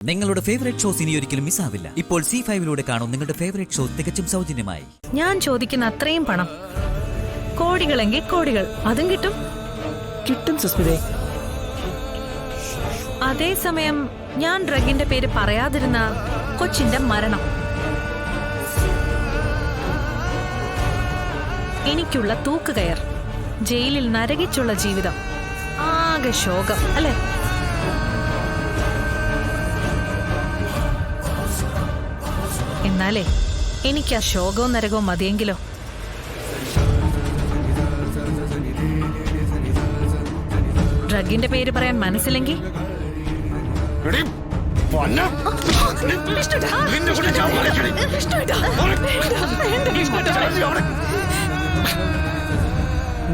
നിങ്ങളുടെ favourite shows ഇനി ഒരിക്കലും മിസ്സാവില്ല. ഇപ്പോൾ C5 കാണും നിങ്ങളുടെ ഫേവറേറ്റ് ഷോ തികച്ചും സൗജന്യമായി. ഞാൻ ചോദിക്കുന്ന അത്രയും പണം, കോടികളെങ്കിൽ കോടികൾ, അതും കിട്ടും. കിട്ടും സുസ്മിതേ. അതേസമയം ഞാൻ ഡ്രഗിന്റെ പേര് പറയാതിരുന്ന കൊച്ചിന്റെ മരണം, എനിക്കുള്ള തൂക്കുകയർ, ജയിലിൽ നരകിച്ചുള്ള ജീവിതം, ആകെ ശോകം അല്ലേ? എന്നാലേ എനിക്ക് ആ ശോകവും നരകവും മതിയെങ്കിലോ. ഡ്രഗിന്റെ പേര് പറയാൻ മനസ്സിലെങ്കിൽ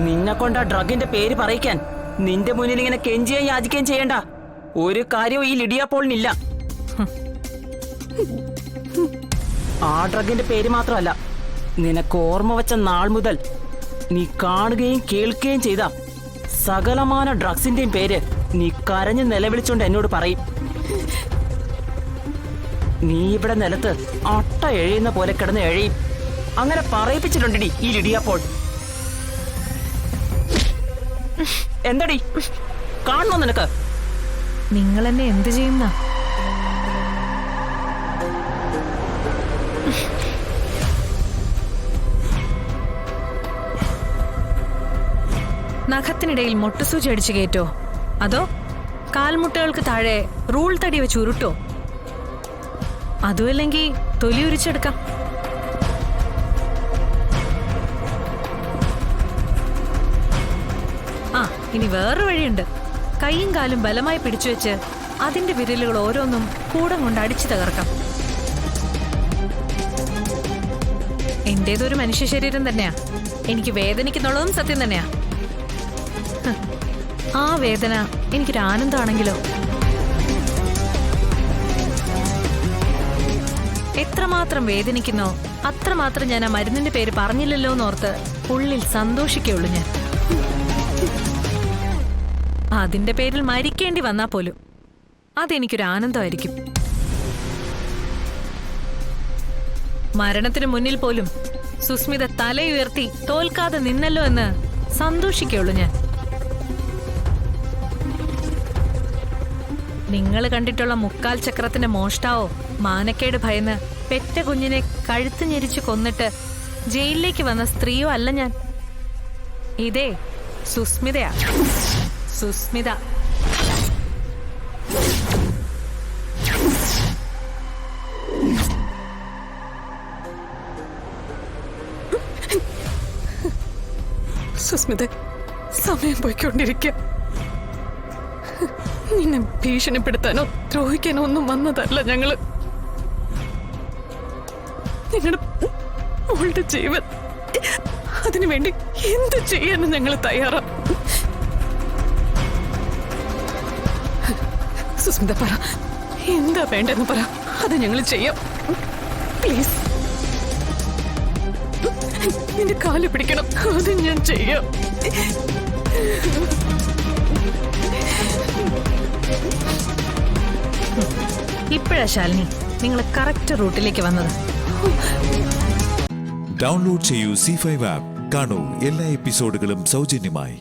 നിന്നെ കൊണ്ട് ആ ഡ്രഗിന്റെ പേര് പറയിക്കാൻ നിന്റെ മുന്നിൽ ഇങ്ങനെ കെഞ്ചുകയും യാചിക്കുകയും ചെയ്യണ്ട. ഒരു കാര്യവും ഈ ലിഡിയ പോളിനില്ല. ആ ഡ്രഗിന്റെ പേര് മാത്രമല്ല, നിനക്ക് ഓർമ്മ വെച്ച നാൾ മുതൽ നീ കാണുകയും കേൾക്കുകയും ചെയ്ത സകലമാന ഡ്രഗ്സിന്റെയും പേര് നീ കരഞ്ഞ് നിലവിളിച്ചോണ്ട് എന്നോട് പറയും. നീ ഇവിടെ നിലത്ത് അട്ട എഴയുന്ന പോലെ കിടന്ന് എഴയും. അങ്ങനെ പറയിപ്പിച്ചിട്ടുണ്ടടി ഈ ലിഡിയ പോൾ. എന്തടി കാണണോ നിനക്ക്? നിങ്ങൾ എന്നെ എന്ത് ചെയ്യുന്ന? നഖത്തിനിടയിൽ മൊട്ടുസൂചി അടിച്ചു കയറ്റോ, അതോ കാൽമുട്ടുകൾക്ക് താഴെ റൂൾ തടി വെച്ച് ഉരുട്ടോ? അതുമല്ലെങ്കിൽ തൊലി ഉരിച്ചെടുക്കാം. ആ, ഇനി വേറൊരു വഴിയുണ്ട്. കൈയും കാലും ബലമായി പിടിച്ചു വെച്ച് അതിന്റെ വിരലുകൾ ഓരോന്നും കൂടം കൊണ്ട് അടിച്ചു തകർക്കാം. എന്റേതൊരു മനുഷ്യ ശരീരം തന്നെയാ. എനിക്ക് വേദനിക്കുന്നുള്ളതും സത്യം തന്നെയാ. ആ വേദന എനിക്കൊരു ആനന്ദമാണെങ്കിലോ. എത്രമാത്രം വേദനിക്കുന്നോ അത്രമാത്രം ഞാൻ ആ മരുന്നിന്റെ പേര് പറഞ്ഞില്ലല്ലോ എന്നോർത്ത് ഉള്ളിൽ സന്തോഷിക്കുള്ളൂ ഞാൻ. അതിന്റെ പേരിൽ മരിക്കേണ്ടി വന്നാ പോലും അതെനിക്കൊരു ആനന്ദമായിരിക്കും. മരണത്തിന് മുന്നിൽ പോലും സുസ്മിത തലയുയർത്തി തോൽക്കാതെ നിന്നല്ലോ എന്ന് സന്തോഷിക്കുള്ളൂ ഞാൻ. നിങ്ങൾ കണ്ടിട്ടുള്ള മുക്കാൽ ചക്രത്തിന്റെ മോഷ്ടാവോ മാനക്കേട് ഭയന്ന് പെറ്റ കുഞ്ഞിനെ കഴുത്ത് ഞെരിച്ചു കൊന്നിട്ട് ജയിലിലേക്ക് വന്ന സ്ത്രീയോ അല്ല ഞാൻ. ഇതേ സുസ്മിതയാ, സുസ്മിത. സുസ്മിത, സമയം പോയിക്കൊണ്ടിരിക്കുക. നിന്നെ ഭീഷണിപ്പെടുത്താനോ ദ്രോഹിക്കാനോ ഒന്നും വന്നതല്ല ഞങ്ങള്. നിങ്ങളുടെ മോളുടെ ജീവൻ, അതിനുവേണ്ടി എന്ത് ചെയ്യാനും ഞങ്ങൾ തയ്യാറാ. സുസ്മിത, പറ, എന്താ വേണ്ടെന്ന് പറ, അത് ഞങ്ങൾ ചെയ്യാം. പ്ലീസ്, നിന്റെ കാല് പിടിക്കണം, അത് ഞാൻ ചെയ്യാം. ഇപ്പോഴാ ശാലിനി നിങ്ങൾ കറക്റ്റ് റൂട്ടിലേക്ക് വന്നത്. ഡൗൺലോഡ് ചെയ്യൂ C5 ആപ്പ്. കാണൂ എല്ലാ എപ്പിസോഡുകളും സൗജന്യമായി.